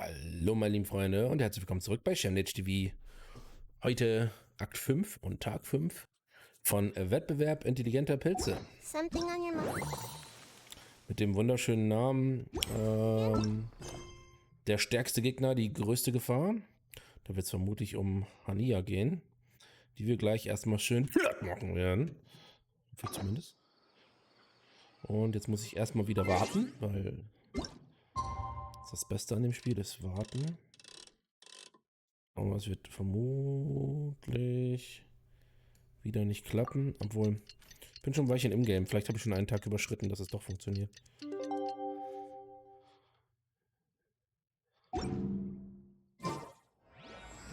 Hallo meine lieben Freunde und herzlich willkommen zurück bei Channel TV. Heute Akt 5 und Tag 5 von Wettbewerb intelligenter Pilze. Mit dem wunderschönen Namen der stärkste Gegner, die größte Gefahr. Da wird es vermutlich um Hania gehen, die wir gleich erstmal schön flott machen werden. Für zumindest. Und jetzt muss ich erstmal wieder warten, weil das Beste an dem Spiel ist Warten. Aber es wird vermutlich wieder nicht klappen. Obwohl, ich bin schon ein Weilchen im Game. Vielleicht habe ich schon einen Tag überschritten, dass es doch funktioniert.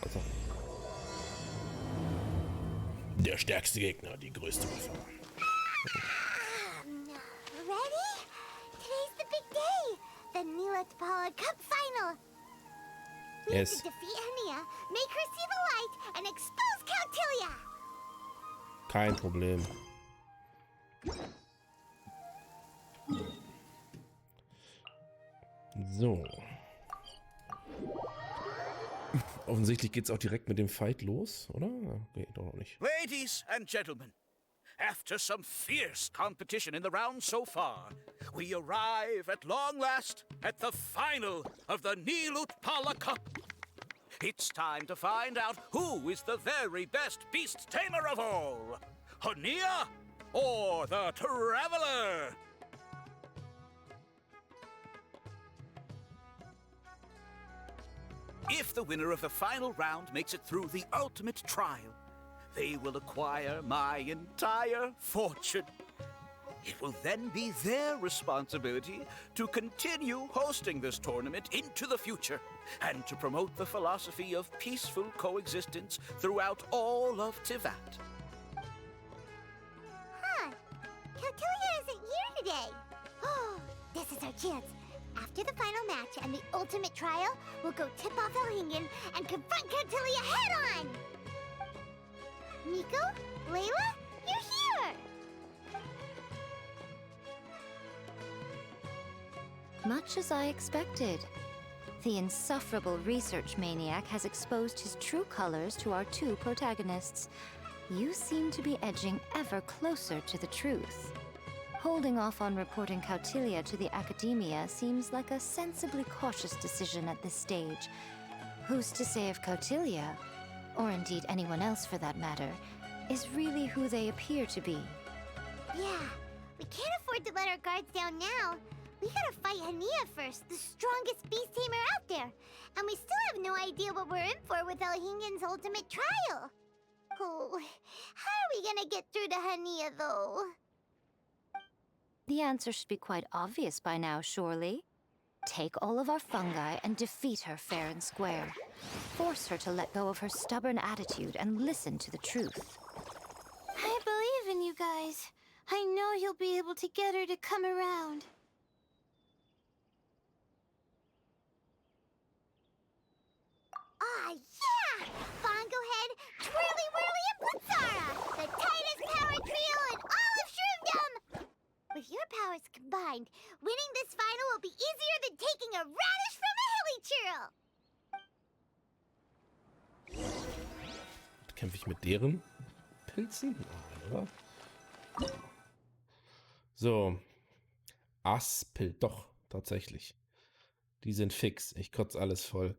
Also. Der stärkste Gegner, die größte Gefahr. Ready? Today's the big day. The Wettbewerb Cup final. We have to defeat Hania, make her see the light, and expose Kautilya. Kein Problem. So. Offensichtlich geht es auch direkt mit dem Fight los, oder? Okay, doch noch nicht. Ladies and gentlemen, after some fierce competition in the round so far, we arrive at long last at the final of the Wettbewerb Cup. It's time to find out who is the very best beast tamer of all, Hania or the Traveler? If the winner of the final round makes it through the ultimate trial, they will acquire my entire fortune. It will then be their responsibility to continue hosting this tournament into the future and to promote the philosophy of peaceful coexistence throughout all of Tivat. Huh. Kautilya isn't here today. Oh, this is our chance. After the final match and the ultimate trial, we'll go tip off Elhingen and confront Kautilya head-on! Nico? Layla? You're here! Much as I expected. The insufferable research maniac has exposed his true colors to our two protagonists. You seem to be edging ever closer to the truth. Holding off on reporting Kautilya to the Academia seems like a sensibly cautious decision at this stage. Who's to say if Kautilya, or indeed anyone else for that matter, is really who they appear to be? Yeah, we can't afford to let our guards down now. We gotta fight Hania first, the strongest beast tamer out there. And we still have no idea what we're in for with Elhingen's ultimate trial. Oh, how are we gonna get through to Hania, though? The answer should be quite obvious by now, surely. Take all of our fungi and defeat her fair and square. Force her to let go of her stubborn attitude and listen to the truth. I believe in you guys. I know you'll be able to get her to come around. Ah, yeah! Bongo Head, Twirly Whirly, and Blitzara! The tightest power trio in all of Shroomdom! With your powers combined, winning this final will be easier than taking a radish from a hilly churl! Kämpfe ich mit deren Pilzen? Oder? So. Aspel. Doch, tatsächlich. Die sind fix. Ich kotze alles voll.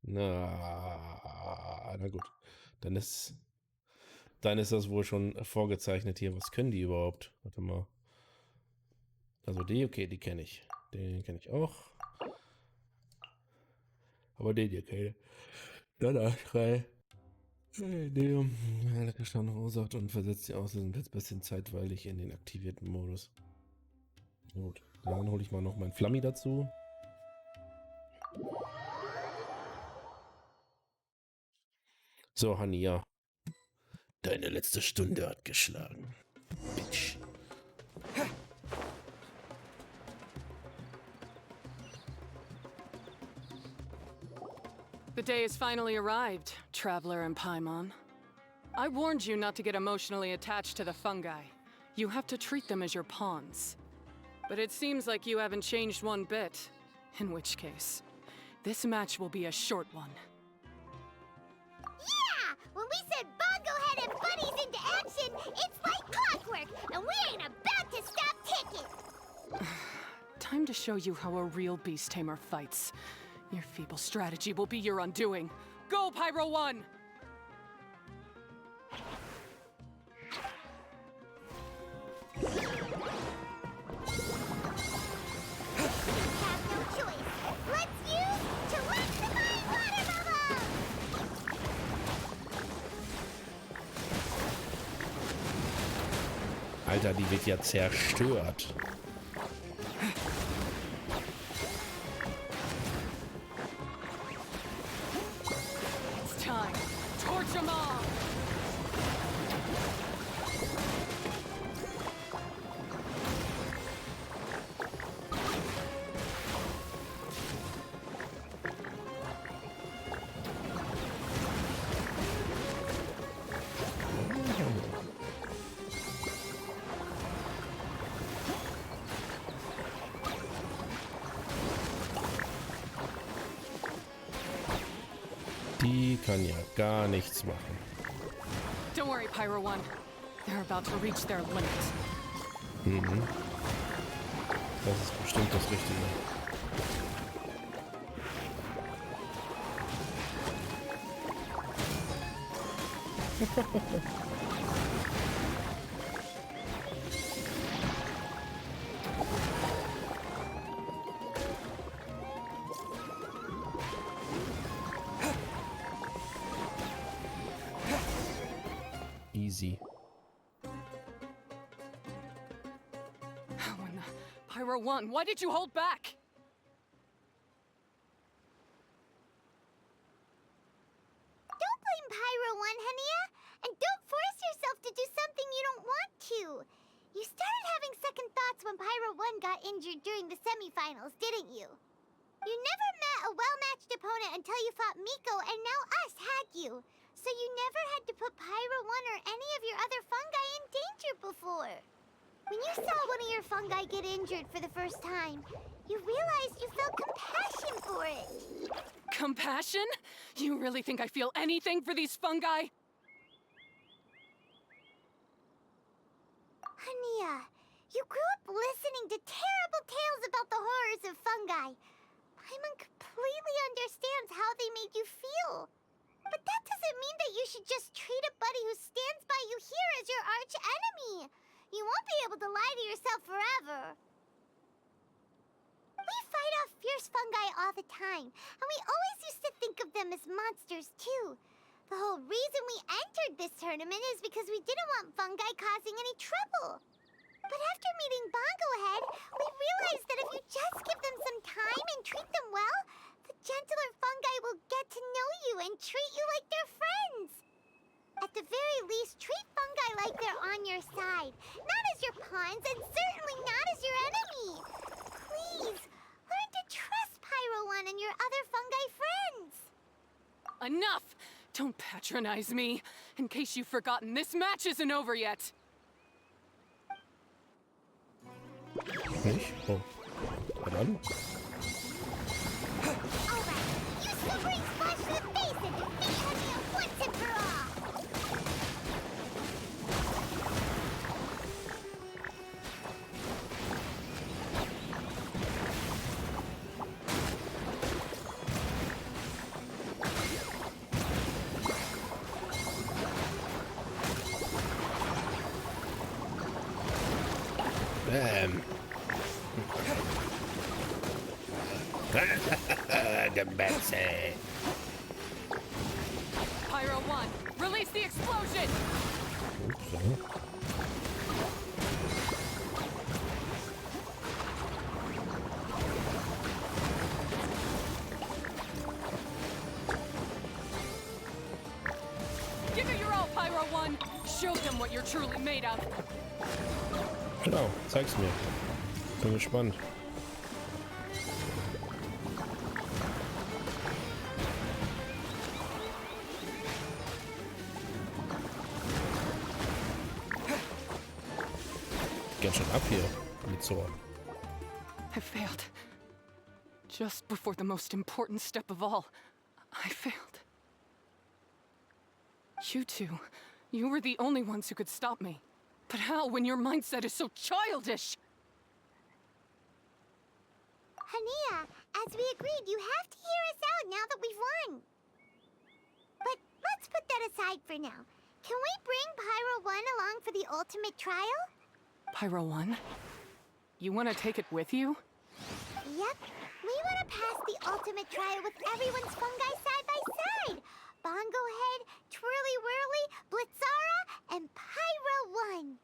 Na gut. Dann ist das wohl schon vorgezeichnet hier. Was können die überhaupt? Warte mal. Also die, okay, die kenne ich. Den kenne ich auch. Aber den hier kenne ich. Danach 3. Der Gestand verursacht und versetzt die Auslösung Pilzbestion zeitweilig in den aktivierten Modus. Gut, dann hole ich mal noch meinen Flammi dazu. So, Hania. Deine letzte Stunde hat geschlagen. Bitch. The day has finally arrived, Traveler and Paimon. I warned you not to get emotionally attached to the fungi. You have to treat them as your pawns. But it seems like you haven't changed one bit. In which case, This match will be a short one. Yeah! When we send Bongo Head and buddies into action, it's like clockwork, and we ain't about to stop ticking! Time to show you how a real beast tamer fights. Your feeble strategy will be your undoing. Go, Pyro 1! Have no choice. Let's use Terrestrial Water Bubble! Alter, die wird ja zerstört. It's time. Torch 'em all! Die kann ja gar nichts machen. Don't worry, Pyro 1. They're about to reach their limit. Mhm. Das ist bestimmt das Richtige. Easy. When the Pyro 1, why did you hold back? Don't blame Pyro 1, Hania, and don't force yourself to do something you don't want to. You started having second thoughts when Pyro 1 got injured during the semifinals, didn't you? You never met a well-matched opponent until you fought Miko, and now us had you. So you never had to put Pyro 1 or any of your other fungi in danger before. When you saw one of your fungi get injured for the first time, you realized you felt compassion for it. Compassion? You really think I feel anything for these fungi? Hania, you grew up listening to terrible tales about the horrors of fungi. Paimon completely understands how they made you feel. But that doesn't mean that you should just treat a buddy who stands by you here as your arch enemy. You won't be able to lie to yourself forever. We fight off fierce fungi all the time, and we always used to think of them as monsters too. The whole reason we entered this tournament is because we didn't want fungi causing any trouble. But after meeting Bongo Head, we realized that if you just give them some time and treat them well, the gentler fungi will get to know you and treat you like their friends. At the very least, treat fungi like they're on your side, not as your pawns and certainly not as your enemy. Please, learn to trust Pyro 1 and your other fungi friends. Enough! Don't patronize me. In case you've forgotten, this match isn't over yet. Nicht? Oh. Na dann. Alright, you Silvering Splash to the face and defeat Hania once and for all! Bam. Gebetze. Pyro 1, release the explosion! Give it your all, Pyro 1! Show them what you're truly made of! Genau, zeig's mir. Bin gespannt. Ganz schön ab hier mit so. I failed. Just before the most important step of all, I failed. You two, you were the only ones who could stop me. But how when your mindset is so childish? Hania, as we agreed, you have to hear us out now that we've won. But let's put that aside for now. Can we bring Pyro 1 along for the ultimate trial? Pyro 1? You want to take it with you? Yep. We want to pass the ultimate trial with everyone's fungi side by side. Bongo Head, Twirly Whirly, Blitzara, and Pyro 1.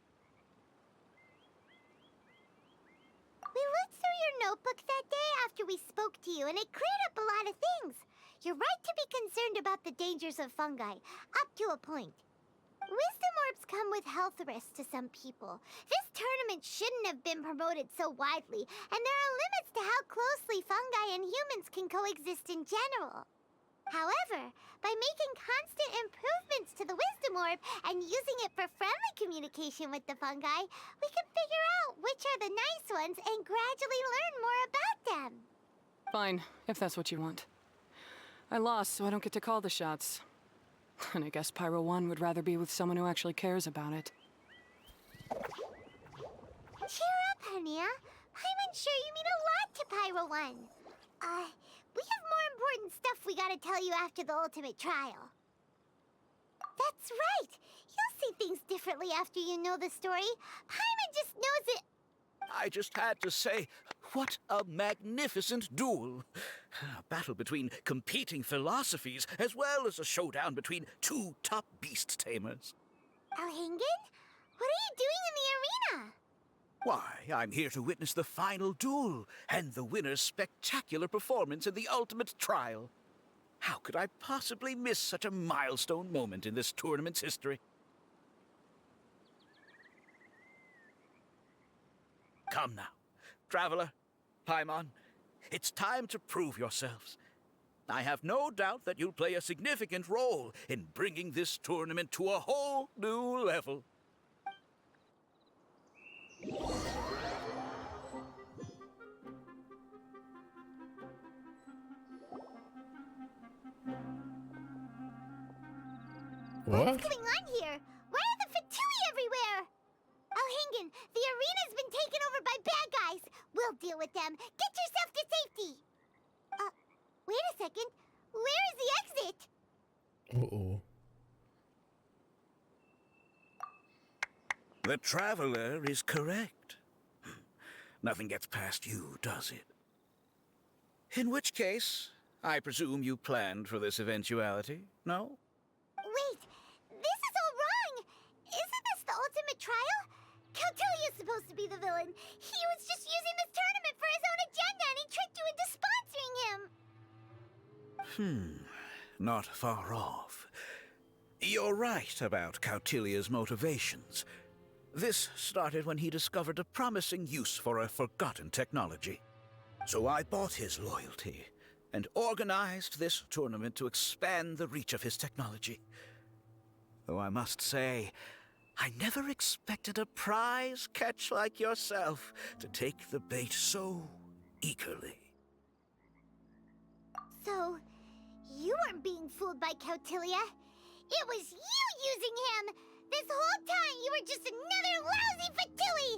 We looked through your notebook that day after we spoke to you, and it cleared up a lot of things. You're right to be concerned about the dangers of fungi, up to a point. Wisdom orbs come with health risks to some people. This tournament shouldn't have been promoted so widely, and there are limits to how closely fungi and humans can coexist in general. However, by making constant improvements to the wisdom orb and using it for friendly communication with the fungi, we can figure out which are the nice ones and gradually learn more about them. Fine, if that's what you want. I lost, so I don't get to call the shots. And I guess Pyro 1 would rather be with someone who actually cares about it. Cheer up, Hania. I'm sure you mean a lot to Pyro 1. We have more important stuff we gotta tell you after the ultimate trial. That's right. You'll see things differently after you know the story. Paimon just knows it. I just had to say, what a magnificent duel. A battle between competing philosophies, as well as a showdown between two top beast tamers. Alhingen? What are you doing in the arena? Why, I'm here to witness the final duel and the winner's spectacular performance in the ultimate trial. How could I possibly miss such a milestone moment in this tournament's history? Come now, Traveler, Paimon, it's time to prove yourselves. I have no doubt that you'll play a significant role in bringing this tournament to a whole new level. What? What's going on here? Why are the Fatui everywhere? Alhingen, the arena's been taken over by bad guys. We'll deal with them. Get yourself to safety. Wait a second. Where is the exit? Uh-oh. The Traveler is correct. Nothing gets past you, does it? In which case, I presume you planned for this eventuality, no? Wait, this is all wrong. Isn't this the ultimate trial? Cautilia's supposed to be the villain. He was just using this tournament for his own agenda, and he tricked you into sponsoring him. Not far off. You're right about Cautilia's motivations. This started when he discovered a promising use for a forgotten technology. So I bought his loyalty and organized this tournament to expand the reach of his technology. Though I must say, I never expected a prize catch like yourself to take the bait so eagerly. So, you weren't being fooled by Cautilia. It was you using him! This whole time you were just another lousy Fatui!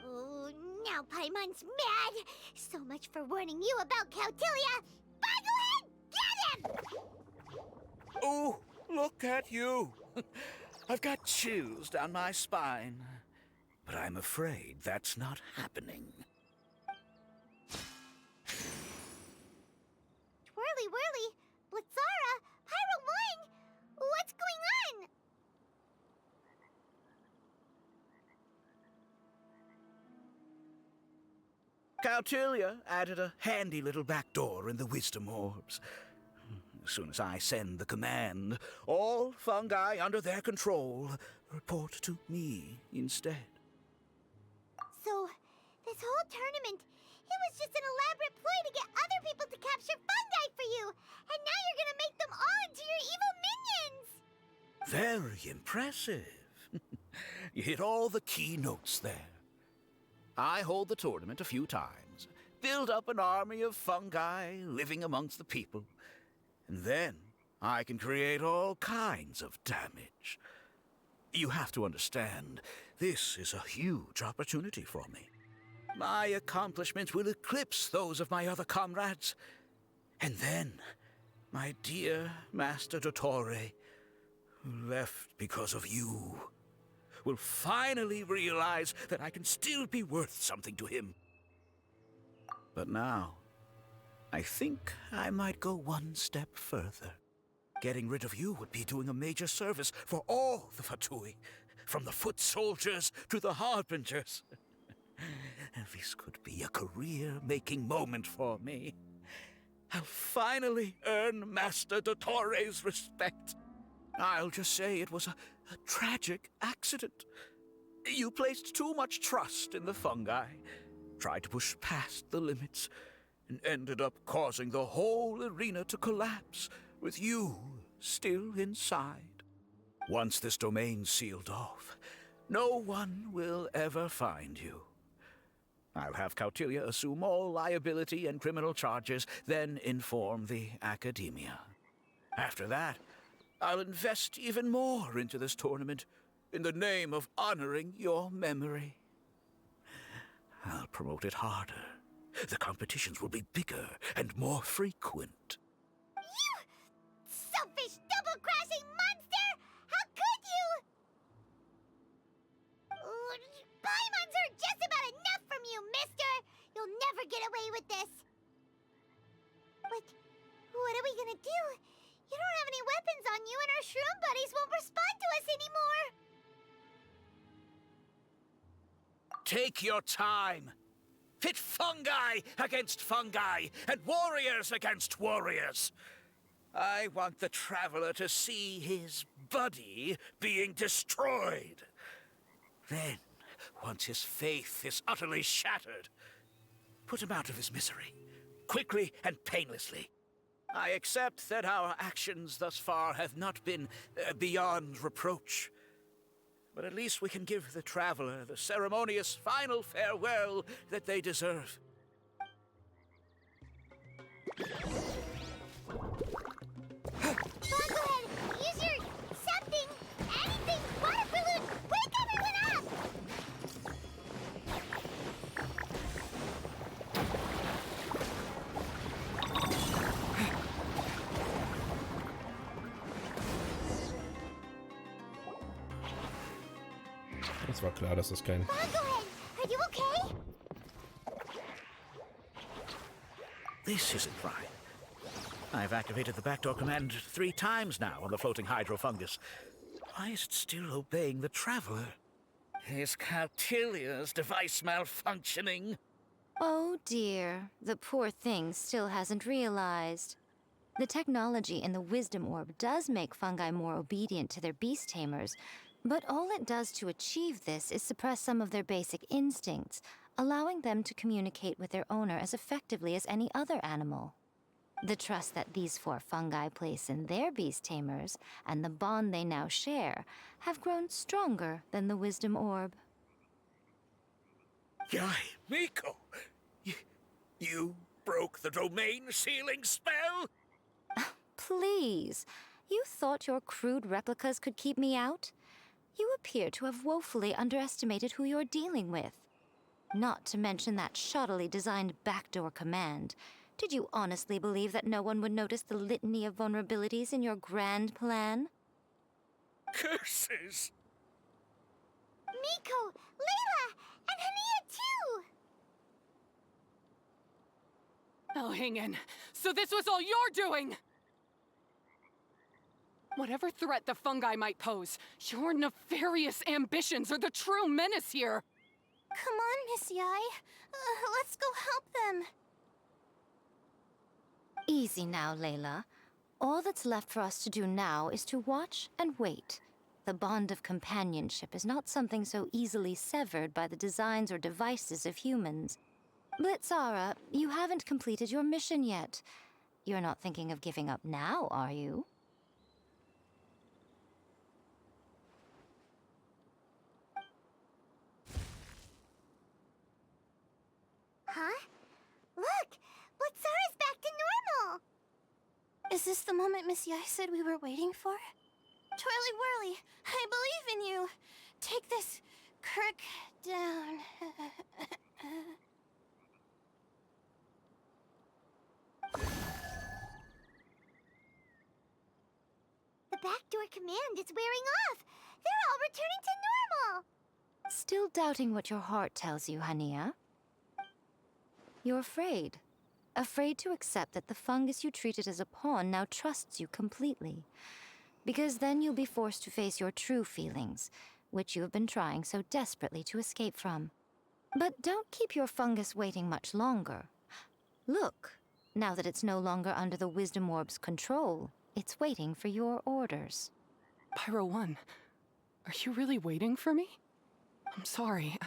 Oh, now Paimon's mad! So much for warning you about Cautilia! Boglehead, get him! Oh, look at you! I've got chills down my spine. But I'm afraid that's not happening. Twirly Whirly, Blitzara, Pyro 1! What's going on? Cautilia added a handy little back door in the wisdom orbs. As soon as I send the command, all fungi under their control report to me instead. So, this whole tournament, it was just an elaborate ploy to get other people to capture fungi for you! And now you're gonna make them all into your evil minions! Very impressive. You hit all the key notes there. I hold the tournament a few times, build up an army of fungi living amongst the people. And then I can create all kinds of damage. You have to understand, this is a huge opportunity for me. My accomplishments will eclipse those of my other comrades. And then, my dear Master Dottore, who left because of you, will finally realize that I can still be worth something to him. But now, I think I might go one step further. Getting rid of you would be doing a major service for all the Fatui, from the foot soldiers to the harbingers. This could be a career-making moment for me. I'll finally earn Master Dottore's respect. I'll just say it was a tragic accident. You placed too much trust in the fungi, tried to push past the limits, and ended up causing the whole arena to collapse, with you still inside. Once this domain's sealed off, no one will ever find you. I'll have Kautilya assume all liability and criminal charges, then inform the Academia. After that, I'll invest even more into this tournament in the name of honoring your memory. I'll promote it harder. The competitions will be bigger and more frequent. You selfish, double-crashing monster! How could you? Paimons are just about enough from you, mister! You'll never get away with this! But what are we gonna do? You don't have any weapons on you, and our shroom buddies won't respond to us anymore! Take your time. Pit fungi against fungi, and warriors against warriors. I want the traveler to see his buddy being destroyed. Then, once his faith is utterly shattered, put him out of his misery, quickly and painlessly. I accept that our actions thus far have not been beyond reproach. But at least we can give the traveler the ceremonious final farewell that they deserve. Boglehead, use your something, anything, water balloon, wake everyone up! Es war klar, dass das kein... Boglehead, are you okay? This isn't right. I've activated the backdoor command 3 times now on the floating hydrofungus. Why is it still obeying the traveler? Is Kautilya's device malfunctioning? Oh dear, the poor thing still hasn't realized. The technology in the Wisdom Orb does make fungi more obedient to their beast tamers, but all it does to achieve this is suppress some of their basic instincts, allowing them to communicate with their owner as effectively as any other animal. The trust that these 4 fungi place in their beast tamers, and the bond they now share, have grown stronger than the Wisdom Orb. Yai, Miko! You broke the domain sealing spell? Please, you thought your crude replicas could keep me out? You appear to have woefully underestimated who you're dealing with. Not to mention that shoddily designed backdoor command. Did you honestly believe that no one would notice the litany of vulnerabilities in your grand plan? Curses! Miko, Layla, and Hania too! Oh, hang in. So this was all you're doing! Whatever threat the fungi might pose, your nefarious ambitions are the true menace here! Come on, Miss Yai. Let's go help them. Easy now, Layla. All that's left for us to do now is to watch and wait. The bond of companionship is not something so easily severed by the designs or devices of humans. Blitzara, you haven't completed your mission yet. You're not thinking of giving up now, are you? Huh? Look! What's ours back to normal? Is this the moment Miss Yai said we were waiting for? Twirly Whirly, I believe in you. Take this crook down. The backdoor command is wearing off. They're all returning to normal. Still doubting what your heart tells you, Hania? You're afraid. Afraid to accept that the fungus you treated as a pawn now trusts you completely. Because then you'll be forced to face your true feelings, which you have been trying so desperately to escape from. But don't keep your fungus waiting much longer. Look, now that it's no longer under the Wisdom Orb's control, it's waiting for your orders. Pyro 1, are you really waiting for me? I'm sorry.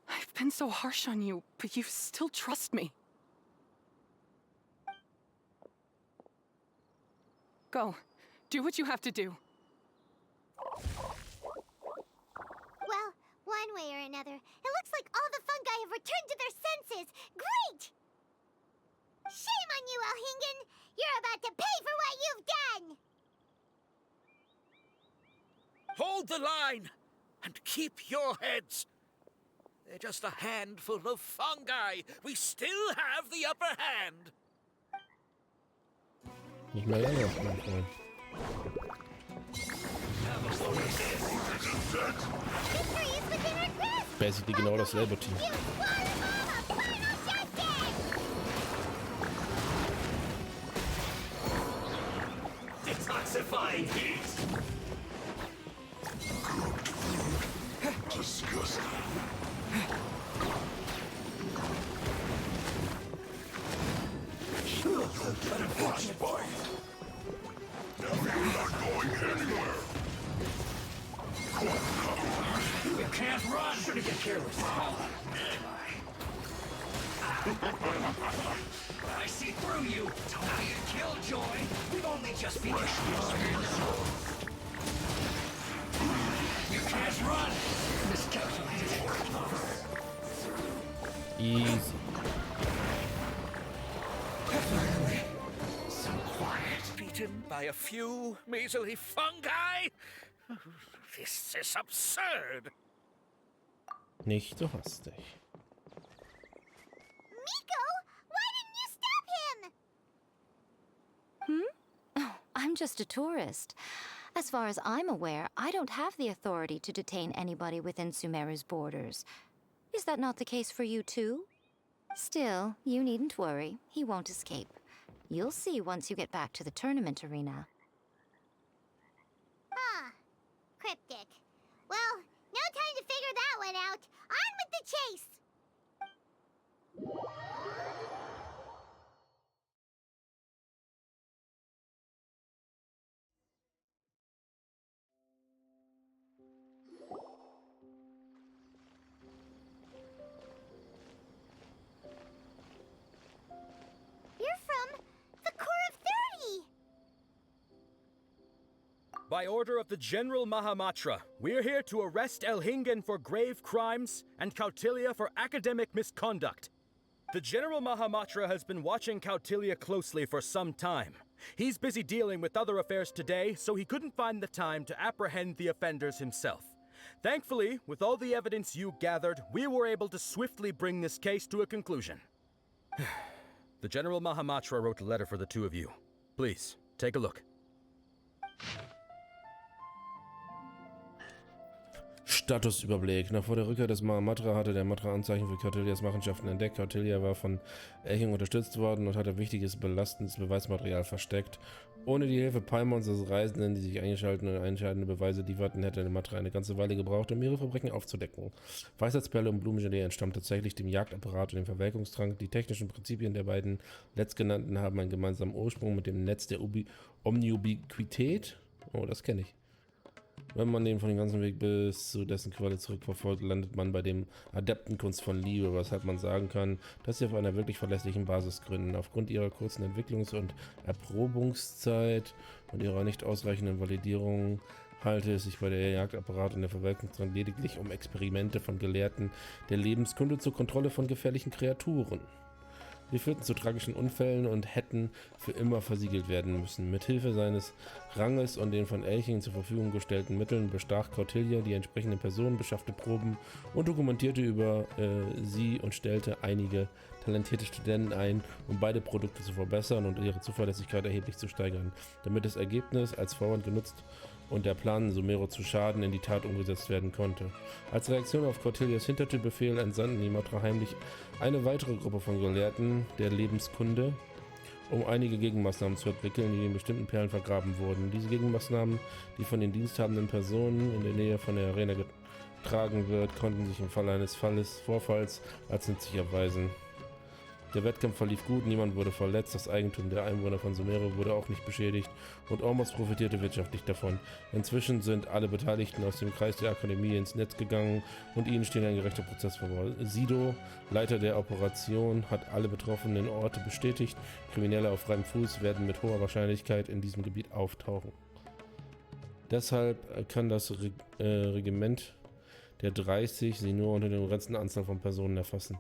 I've been so harsh on you, but you still trust me. Go. Do what you have to do. Well, one way or another, it looks like all the fungi have returned to their senses. Great! Shame on you, Elhingen! You're about to pay for what you've done! Hold the line and keep your heads. They're just a handful of fungi. We still have the upper hand. Nicht mehr lange, mein Freund. Victory is within our grasp! Basically genau dasselbe Team. You swore mom a final justice! Detoxifying heat! Disgusting. Frostbite. Now you're not going anywhere. You can't run! Shouldn't get careless. I see through you. Now you killjoy. We've only just begun. You can't run! Miscalculated. Easy. So quiet. Beaten by a few measly fungi? This is absurd. Nicht so hastig. Miko, why didn't you stop him? Oh, I'm just a tourist. As far as I'm aware, I don't have the authority to detain anybody within Sumeru's borders. Is that not the case for you too? Still, you needn't worry. He won't escape. You'll see once you get back to the tournament arena. Huh. Cryptic. Well, no time to figure that one out. On with the chase! You're from the Corps of 30! By order of the General Mahamatra, we're here to arrest Elhingen for grave crimes and Kautilya for academic misconduct. The General Mahamatra has been watching Kautilya closely for some time. He's busy dealing with other affairs today, so he couldn't find the time to apprehend the offenders himself. Thankfully, with all the evidence you gathered, we were able to swiftly bring this case to a conclusion. The General Mahamatra wrote a letter for the two of you. Please, take a look. Statusüberblick. Nach vor der Rückkehr des Mahamatra hatte der Matra Anzeichen für Kautilyas Machenschaften entdeckt. Kautilya war von Elhingen unterstützt worden und hatte wichtiges, belastendes Beweismaterial versteckt. Ohne die Hilfe Paimons des Reisenden, die sich eingeschalten und entscheidende Beweise lieferten, hätte der Matra eine ganze Weile gebraucht, um ihre Verbrechen aufzudecken. Weisheitsperle und Blumengelee entstammt tatsächlich dem Jagdapparat und dem Verwelkungstrank. Die technischen Prinzipien der beiden letztgenannten haben einen gemeinsamen Ursprung mit dem Netz der Omniubiquität. Oh, das kenne ich. Wenn man den von dem ganzen Weg bis zu dessen Quelle zurückverfolgt, landet man bei dem Adeptenkunst von Liebe, weshalb man sagen kann, dass sie auf einer wirklich verlässlichen Basis gründen. Aufgrund ihrer kurzen Entwicklungs- und Erprobungszeit und ihrer nicht ausreichenden Validierung halte es sich bei der Jagdapparat und der Verwelkungstrank lediglich um Experimente von Gelehrten der Lebenskunde zur Kontrolle von gefährlichen Kreaturen. Sie führten zu tragischen Unfällen und hätten für immer versiegelt werden müssen. Mit Hilfe seines Ranges und den von Elching zur Verfügung gestellten Mitteln bestach Kautilya die entsprechenden Personen, beschaffte Proben und dokumentierte über sie und stellte einige talentierte Studenten ein, um beide Produkte zu verbessern und ihre Zuverlässigkeit erheblich zu steigern, damit das Ergebnis als Vorwand genutzt und der Plan, Sumero zu schaden, in die Tat umgesetzt werden konnte. Als Reaktion auf Cautilias Hintertürbefehl entsandten die Matra heimlich eine weitere Gruppe von Gelehrten der Lebenskunde, um einige Gegenmaßnahmen zu entwickeln, die in bestimmten Perlen vergraben wurden. Diese Gegenmaßnahmen, die von den diensthabenden Personen in der Nähe von der Arena getragen wird, konnten sich im Fall eines Vorfalls als nützlich erweisen. Der Wettkampf verlief gut, niemand wurde verletzt, das Eigentum der Einwohner von Sumero wurde auch nicht beschädigt und Ormos profitierte wirtschaftlich davon. Inzwischen sind alle Beteiligten aus dem Kreis der Akademie ins Netz gegangen und ihnen steht ein gerechter Prozess vor. Sido, Leiter der Operation, hat alle betroffenen Orte bestätigt. Kriminelle auf freiem Fuß werden mit hoher Wahrscheinlichkeit in diesem Gebiet auftauchen. Deshalb kann das Regiment der 30 sie nur unter der begrenzten Anzahl von Personen erfassen.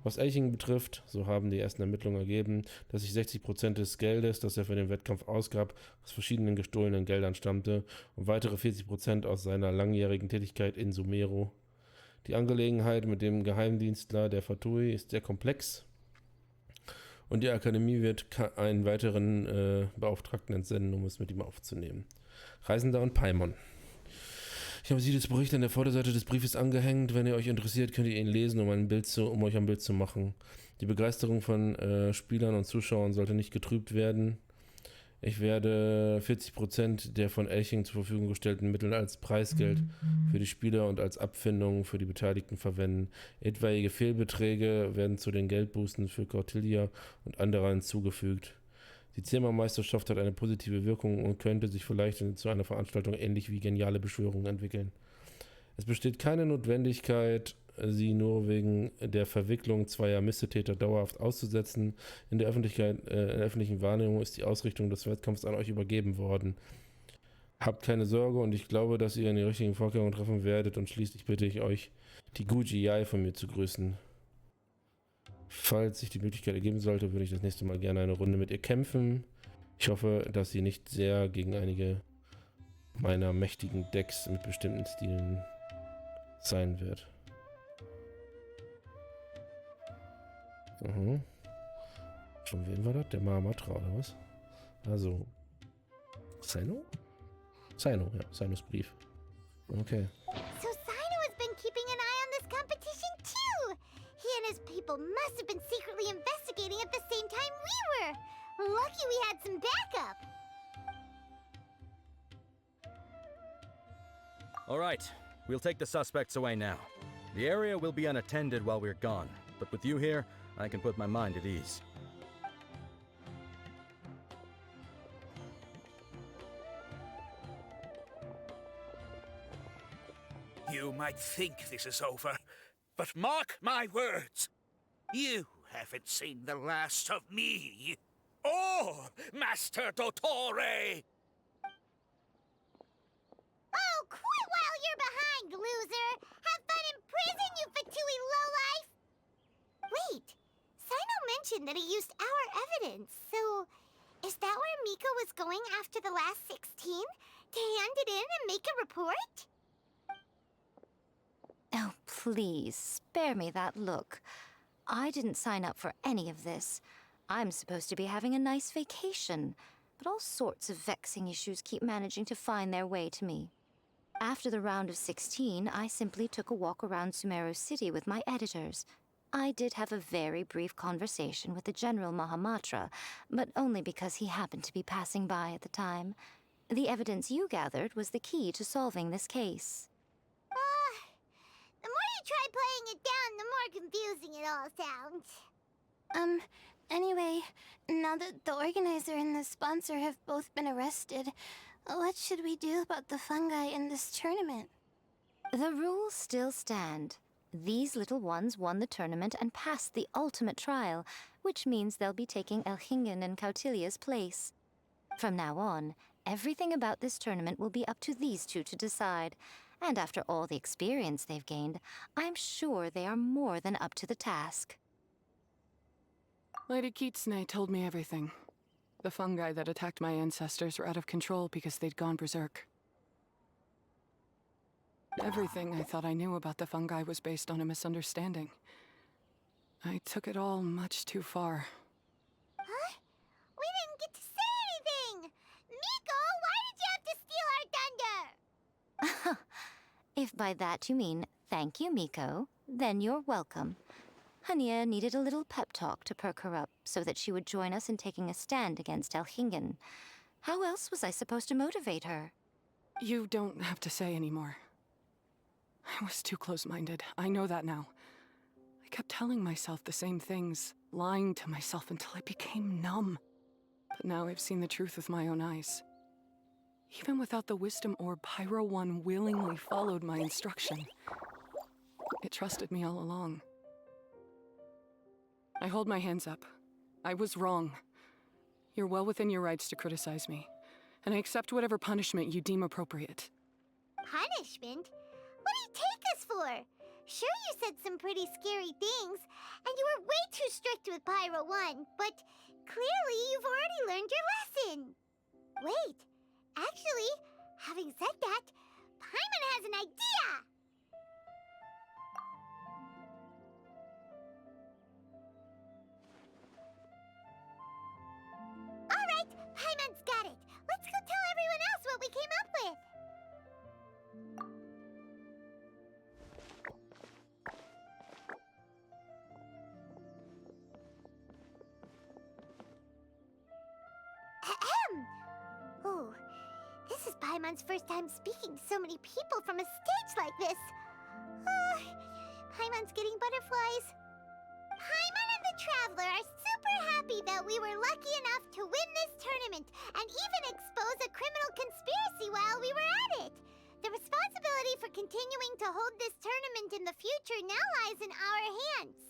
Was Elching betrifft, so haben die ersten Ermittlungen ergeben, dass sich 60% des Geldes, das er für den Wettkampf ausgab, aus verschiedenen gestohlenen Geldern stammte und weitere 40% aus seiner langjährigen Tätigkeit in Sumero. Die Angelegenheit mit dem Geheimdienstler der Fatui ist sehr komplex und die Akademie wird einen weiteren Beauftragten entsenden, um es mit ihm aufzunehmen. Reisender und Paimon. Ich habe Sidos Bericht an der Vorderseite des Briefes angehängt. Wenn ihr euch interessiert, könnt ihr ihn lesen, um euch ein Bild zu machen. Die Begeisterung von Spielern und Zuschauern sollte nicht getrübt werden. Ich werde 40% der von Elching zur Verfügung gestellten Mittel als Preisgeld für die Spieler und als Abfindung für die Beteiligten verwenden. Etwaige Fehlbeträge werden zu den Geldbußen für Cautilla und andere hinzugefügt. Die Zimmermeisterschaft hat eine positive Wirkung und könnte sich vielleicht zu einer Veranstaltung ähnlich wie geniale Beschwörungen entwickeln. Es besteht keine Notwendigkeit, sie nur wegen der Verwicklung zweier Missetäter dauerhaft auszusetzen. In der öffentlichen Wahrnehmung ist die Ausrichtung des Wettkampfs an euch übergeben worden. Habt keine Sorge und ich glaube, dass ihr in die richtigen Vorkehrungen treffen werdet und schließlich bitte ich euch, die Guji von mir zu grüßen. Falls sich die Möglichkeit ergeben sollte, würde ich das nächste Mal gerne eine Runde mit ihr kämpfen. Ich hoffe, dass sie nicht sehr gegen einige meiner mächtigen Decks mit bestimmten Stilen sein wird. Mhm. Von wem war das? Der Mahamatra oder was? Also, Sino? Sino, ja, Sinos Brief. Okay. So Sino has been keeping an eye on this competition too! He and his people must have been secretly investigating at the same time we were! Lucky we had some backup! All right, we'll take the suspects away now. The area will be unattended while we're gone, but with you here, I can put my mind at ease. You might think this is over, but mark my words. You haven't seen the last of me. Or Master Dottore! Oh, quit while you're behind, loser! Have fun in prison, you fatui lowlife! Wait, Sino mentioned that he used our evidence, so is that where Mika was going after the last 16? To hand it in and make a report? Oh, please, spare me that look. I didn't sign up for any of this. I'm supposed to be having a nice vacation, but all sorts of vexing issues keep managing to find their way to me. After the round of 16, I simply took a walk around Sumero City with my editors. I did have a very brief conversation with the General Mahamatra, but only because he happened to be passing by at the time. The evidence you gathered was the key to solving this case. The more you try playing it down, the more confusing it all sounds. Anyway, now that the organizer and the sponsor have both been arrested, what should we do about the fungi in this tournament? The rules still stand. These little ones won the tournament and passed the ultimate trial, which means they'll be taking Elhingen and Cautilia's place. From now on, everything about this tournament will be up to these two to decide. And after all the experience they've gained, I'm sure they are more than up to the task. Lady Kitsune told me everything. The fungi that attacked my ancestors were out of control because they'd gone berserk. Everything I thought I knew about the fungi was based on a misunderstanding. I took it all much too far. Huh? We didn't get to say anything! Miko, why did you have to steal our thunder? If by that you mean thank you, Miko, then you're welcome. Hania needed a little pep talk to perk her up so that she would join us in taking a stand against Elhingen. How else was I supposed to motivate her? You don't have to say anymore. I was too close-minded. I know that now. I kept telling myself the same things, lying to myself until I became numb. But now I've seen the truth with my own eyes. Even without the wisdom orb, Pyro 1 willingly followed my instruction. It trusted me all along. I hold my hands up. I was wrong. You're well within your rights to criticize me, and I accept whatever punishment you deem appropriate. Punishment? What do you take us for? Sure, you said some pretty scary things, and you were way too strict with Pyro 1, but clearly you've already learned your lesson. Wait, actually, having said that, Paimon has an idea! Alright, Paimon's got it. Let's go tell everyone else what we came up with. Ahem! Ooh, this is Paimon's first time speaking to so many people from a stage like this. Paimon's getting butterflies. Paimon and the Traveler are super happy that we were lucky enough to win this tournament and even expose a criminal conspiracy while we were at it. The responsibility for continuing to hold this tournament in the future now lies in our hands.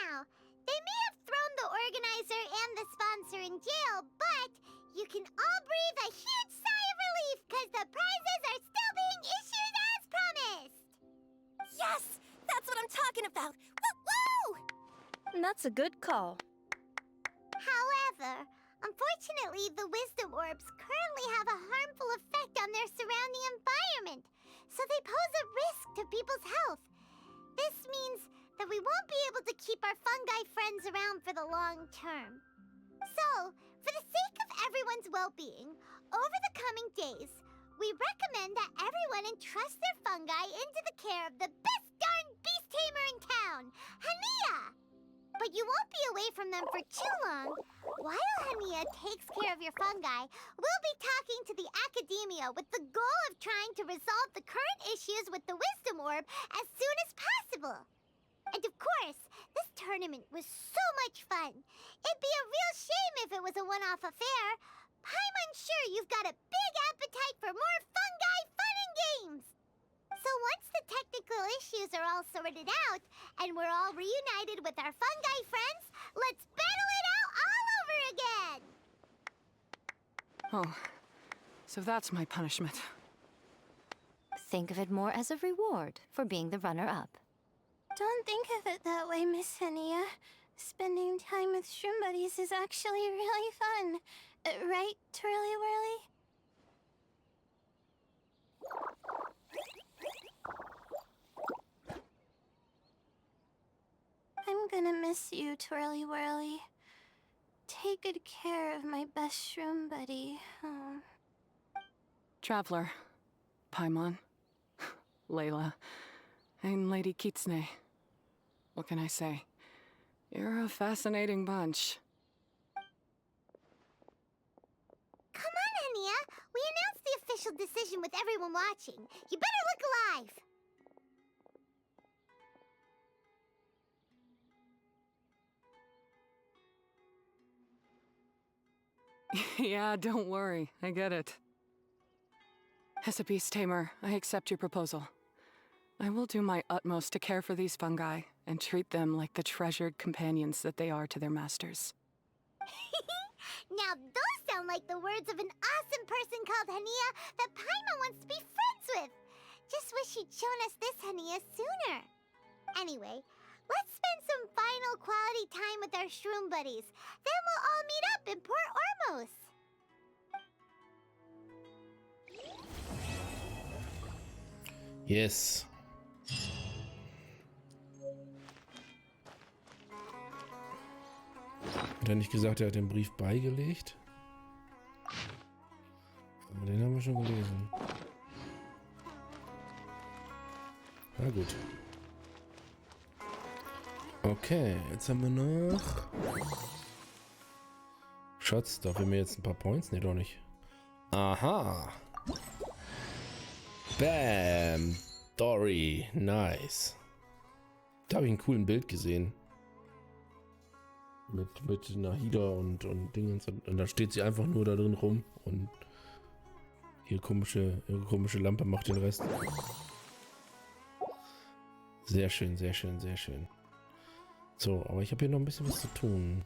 Now, they may have thrown the organizer and the sponsor in jail, but you can all breathe a huge sigh of relief because the prizes are still being issued as promised. Yes! That's what I'm talking about! Woo-woo! That's a good call. However, unfortunately, the wisdom orbs currently have a harmful effect on their surrounding environment, so they pose a risk to people's health. This means that we won't be able to keep our fungi friends around for the long term. So, for the sake of everyone's well-being, over the coming days, we recommend that everyone entrust their fungi into the care of the best darn beast tamer in town, Hania! But you won't be away from them for too long. While Hania takes care of your fungi, we'll be talking to the academia with the goal of trying to resolve the current issues with the wisdom orb as soon as possible. And of course, this tournament was so much fun. It'd be a real shame if it was a one-off affair. Paimon's sure you've got a big appetite for more fungi fun and games. So once the technical issues are all sorted out, and we're all reunited with our fungi friends, let's battle it out all over again! Oh, so that's my punishment. Think of it more as a reward for being the runner-up. Don't think of it that way, Miss Hania. Spending time with shroom buddies is actually really fun. Right, Twirly Whirly? I'm gonna miss you, Twirly Whirly. Take good care of my best shroom buddy. Oh. Traveler, Paimon, Layla, and Lady Kitsune. What can I say? You're a fascinating bunch. Come on, Hania! We announced the official decision with everyone watching. You better look alive! Yeah, don't worry. I get it. As a beast tamer, I accept your proposal. I will do my utmost to care for these fungi and treat them like the treasured companions that they are to their masters. Now those sound like the words of an awesome person called Hania that Paimon wants to be friends with. Just wish you'd shown us this Hania sooner. Anyway, Let's spend some final quality time with our shroom buddies. Then we'll all meet up in Port Ormos. Yes. Hat er nicht gesagt, er hat den Brief beigelegt? Aber den haben wir schon gelesen. Na gut. Okay, jetzt haben wir noch... Schatz, darf ich mir jetzt ein paar Points? Ne, doch nicht. Aha. Bam. Dory. Nice. Da habe ich einen coolen Bild gesehen. Mit Nahida und Dingens. Und da steht sie einfach nur da drin rum. Und ihre komische Lampe macht den Rest. Sehr schön, sehr schön, sehr schön. So, aber ich habe hier noch ein bisschen was zu tun.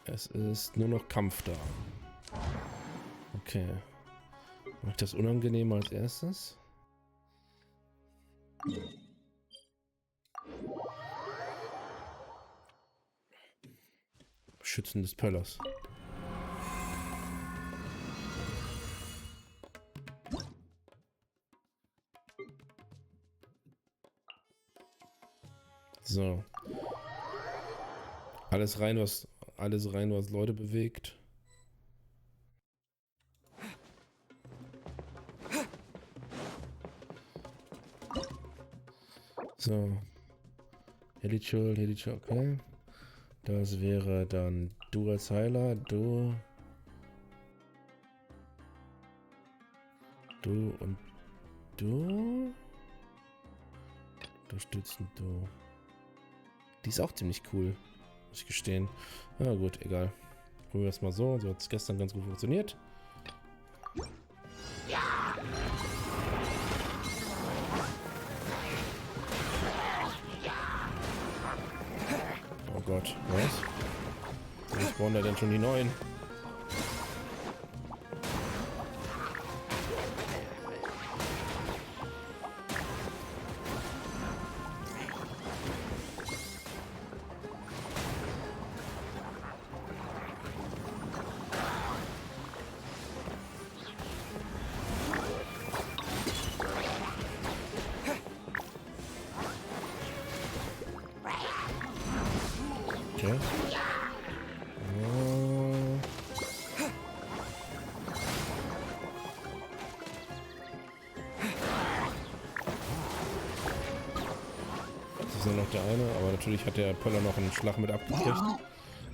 Es ist nur noch Kampf da. Okay. Mache ich das unangenehm als erstes? Schützen des Pöllers. So. Alles rein, was Leute bewegt. So. Helichul, okay. Das wäre dann du als Heiler, du und du. Unterstützend du. Die ist auch ziemlich cool, muss ich gestehen. Na gut, egal. Probieren wir es mal so. So hat es gestern ganz gut funktioniert. Oh Gott, was? Wo spawnen da denn schon die neuen? Okay. Das ist nur noch der eine, aber natürlich hat der Pöller noch einen Schlag mit abgekriegt.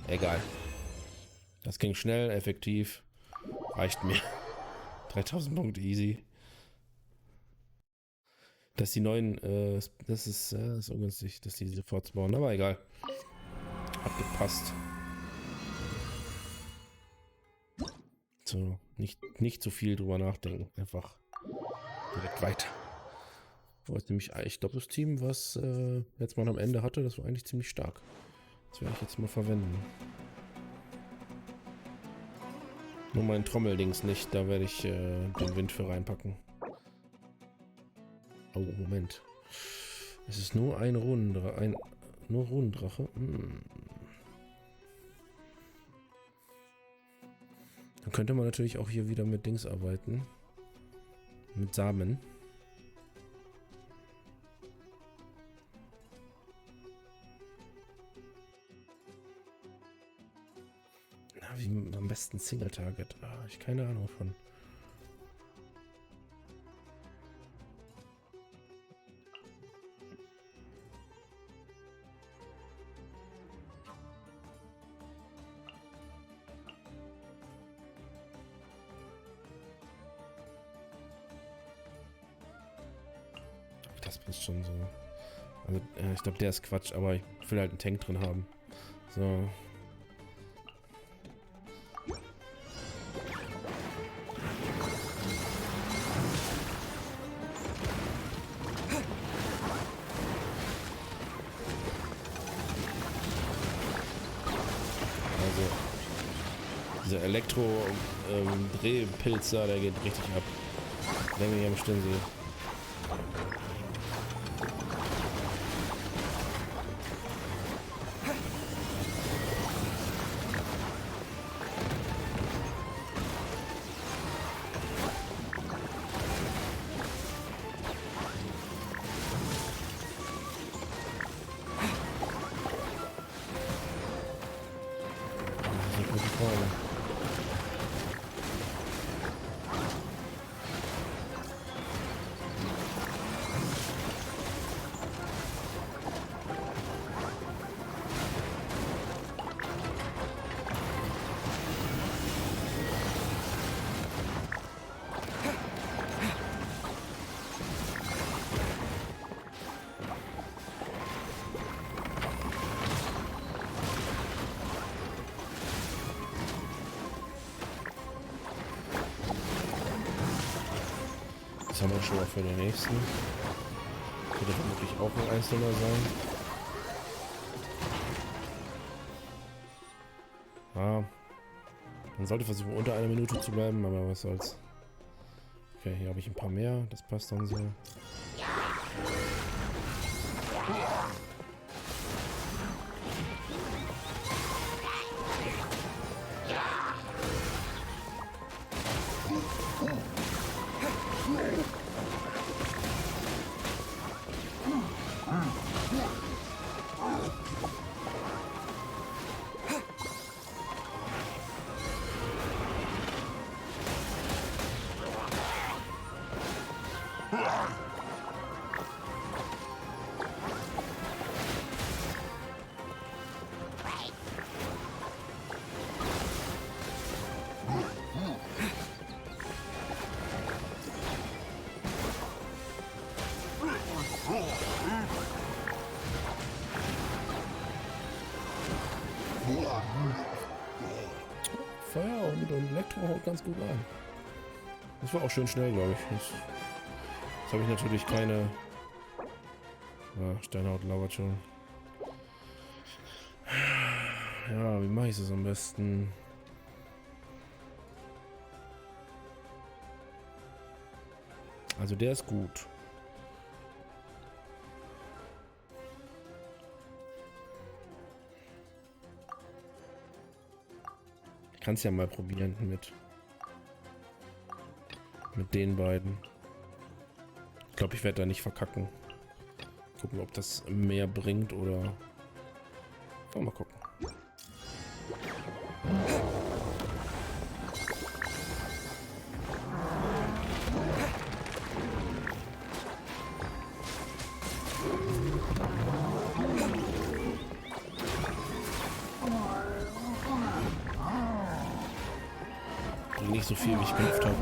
Egal. Das ging schnell, effektiv. Reicht mir. 3000 Punkte easy. Dass die neuen, das ist ungünstig, dass die sofort spawnen, aber egal. Hat gepasst. So, nicht zu viel drüber nachdenken. Einfach direkt weiter. Nämlich, ich glaube, das Team, was jetzt mal am Ende hatte, das war eigentlich ziemlich stark. Das werde ich jetzt mal verwenden. Nur mein Trommeldings nicht, da werde ich den Wind für reinpacken. Oh, Moment. Es ist nur ein Rundendrache. Nur Rundendrache. Dann könnte man natürlich auch hier wieder mit Dings arbeiten. Mit Samen. Na, wie am besten Single Target. Ah, ich keine Ahnung von. Das passt schon so. Also, ich glaube, der ist Quatsch, aber ich will halt einen Tank drin haben. So. Also, dieser Elektro-Drehpilz da, der geht richtig ab. Wenn ich am Stirn sehe. vorne. Das haben wir schon mal für den nächsten. Wird vermutlich auch ein einzelner sein. Ah, man sollte versuchen, unter einer Minute zu bleiben, aber was soll's. Okay, hier habe ich ein paar mehr. Das passt dann so. Feuer und Elektro haut ganz gut an. Das war auch schön schnell, glaube ich. Jetzt habe ich natürlich keine... Ja, Steinhaut lauert schon. Ja, wie mache ich es am besten? Also der ist gut. Ich kann es ja mal probieren mit den beiden. Ich glaube, ich werde da nicht verkacken. Gucken, ob das mehr bringt oder... Mal gucken. Nicht so viel, wie ich gehofft habe.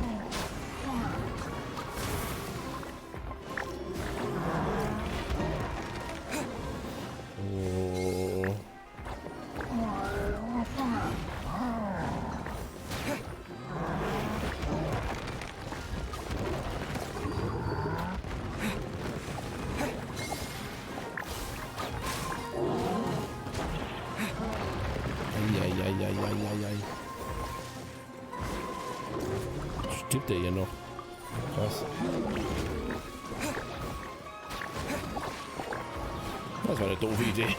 Oh. Eieieiei. Stimmt der hier noch? Krass. Das war eine doofe Idee.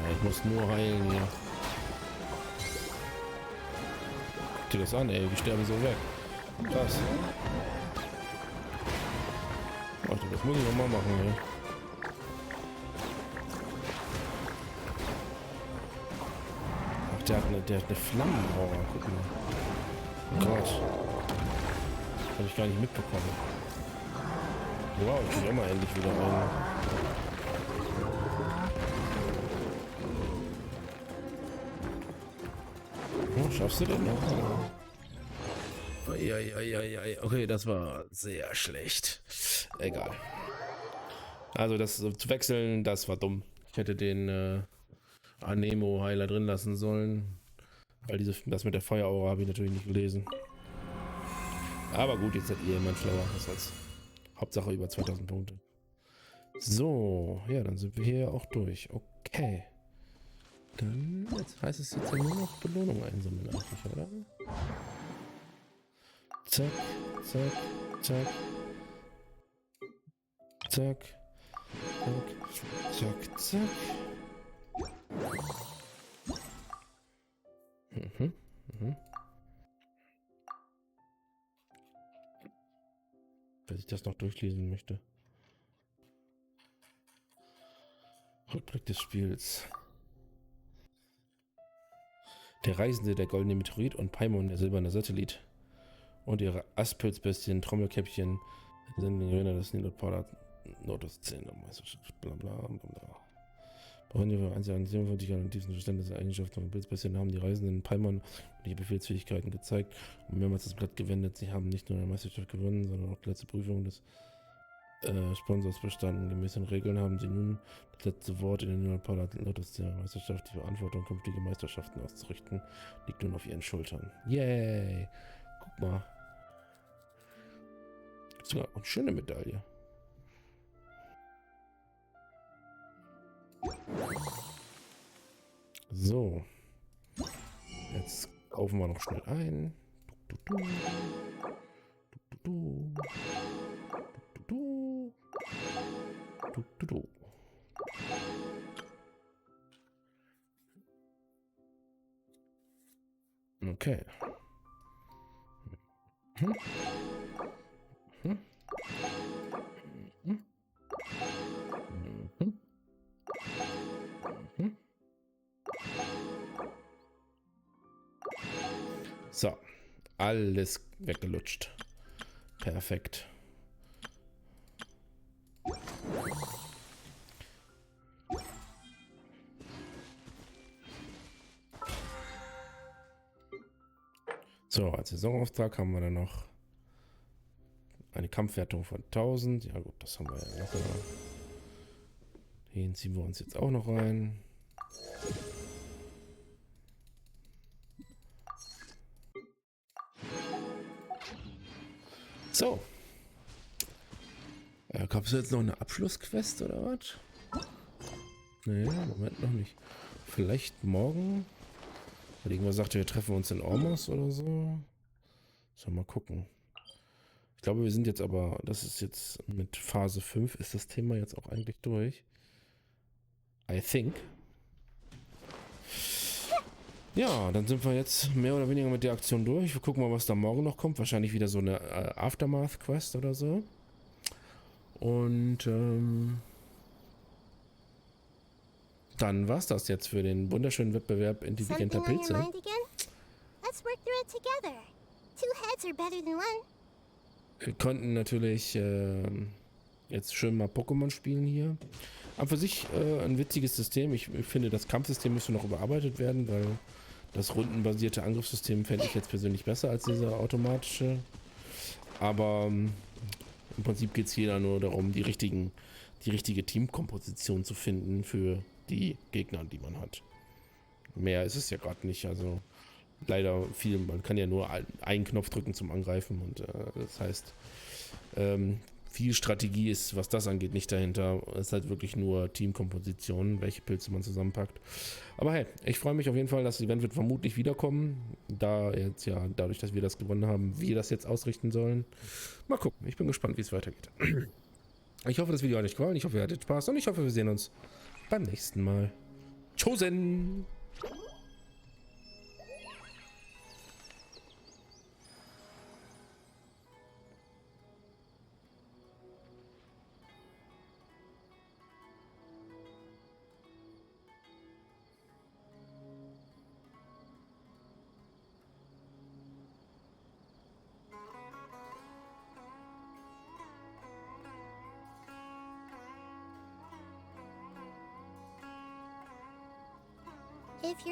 Ich muss nur heilen hier. Guck dir das an, ey, die sterben so weg. Krass. Warte, das muss ich nochmal machen, ey. Ach, der hat eine Flammenaura, guck mal. Oh Gott. Das habe ich gar nicht mitbekommen. Wow, ich krieg auch mal endlich wieder rein. Schaffst du denn noch? Okay, das war sehr schlecht. Egal. Also das zu wechseln, das war dumm. Ich hätte den Anemo-Heiler drin lassen sollen. Weil das mit der Feueraura habe ich natürlich nicht gelesen. Aber gut, jetzt seid ihr mein Schlauer. Das heißt, Hauptsache über 2000 Punkte. So, ja, dann sind wir hier auch durch. Okay. Dann jetzt heißt es jetzt ja nur noch Belohnung einsammeln eigentlich, oder? Zack, zack, zack. Zack. Zack, zack, zack. Wer sich das noch durchlesen möchte. Rückblick des Spiels. Der Reisende, der goldene Meteorit und Paimon, der silberne Satellit. Und ihre Pilzbestien, Trommelkäppchen, sind die Gewinner des Nilotpader Notus 10 der Meisterschaft, bla bla bla bla. Brauchen die einzelnen 57 und tiefsten Verständnis der Eigenschaften von Pilzbestien haben die Reisenden Paimon und ihre Befehlsfähigkeiten gezeigt und mehrmals das Blatt gewendet. Sie haben nicht nur eine Meisterschaft gewonnen, sondern auch die letzte Prüfung des Sponsors bestanden. Gemäß den Regeln haben sie nun das letzte Wort in den Nilotpader Notus 10 der Meisterschaft. Die Verantwortung, künftige Meisterschaften auszurichten, liegt nun auf ihren Schultern. Yay! Guck mal. Sogar eine schöne Medaille. So. Jetzt kaufen wir noch schnell ein. Okay. So, alles weggelutscht. Perfekt. So, als Saisonauftrag haben wir dann noch eine Kampfwertung von 1000. Ja gut, das haben wir ja locker. Den ziehen wir uns jetzt auch noch rein. So. Gab es jetzt noch eine Abschlussquest oder was? Nee, Moment noch nicht. Vielleicht morgen? Weil irgendwas sagte, wir treffen uns in Ormos oder so. Sollen wir mal gucken. Ich glaube, wir sind jetzt aber, das ist jetzt mit Phase 5, ist das Thema jetzt auch eigentlich durch. I think. Ja, dann sind wir jetzt mehr oder weniger mit der Aktion durch. Wir gucken mal, was da morgen noch kommt. Wahrscheinlich wieder so eine Aftermath-Quest oder so. Und dann war's das jetzt für den wunderschönen Wettbewerb intelligenter Pilze. Let's work through it together. Two heads are better than one. Wir konnten natürlich jetzt schön mal Pokémon spielen hier. Aber für sich ein witziges System. Ich finde, das Kampfsystem müsste noch überarbeitet werden, weil das rundenbasierte Angriffssystem fände ich jetzt persönlich besser als dieser automatische. Aber im Prinzip geht es hier nur darum, die richtige Teamkomposition zu finden für die Gegner, die man hat. Mehr ist es ja gerade nicht. Also leider viel, man kann ja nur einen Knopf drücken zum Angreifen und das heißt, viel Strategie ist, was das angeht, nicht dahinter. Es ist halt wirklich nur Teamkomposition, welche Pilze man zusammenpackt. Aber hey, ich freue mich auf jeden Fall, das Event wird vermutlich wiederkommen, da jetzt ja, dadurch, dass wir das gewonnen haben, wir das jetzt ausrichten sollen. Mal gucken, ich bin gespannt, wie es weitergeht. Ich hoffe, das Video hat euch gefallen, ich hoffe, ihr hattet Spaß und ich hoffe, wir sehen uns beim nächsten Mal. Tschüssen! If you're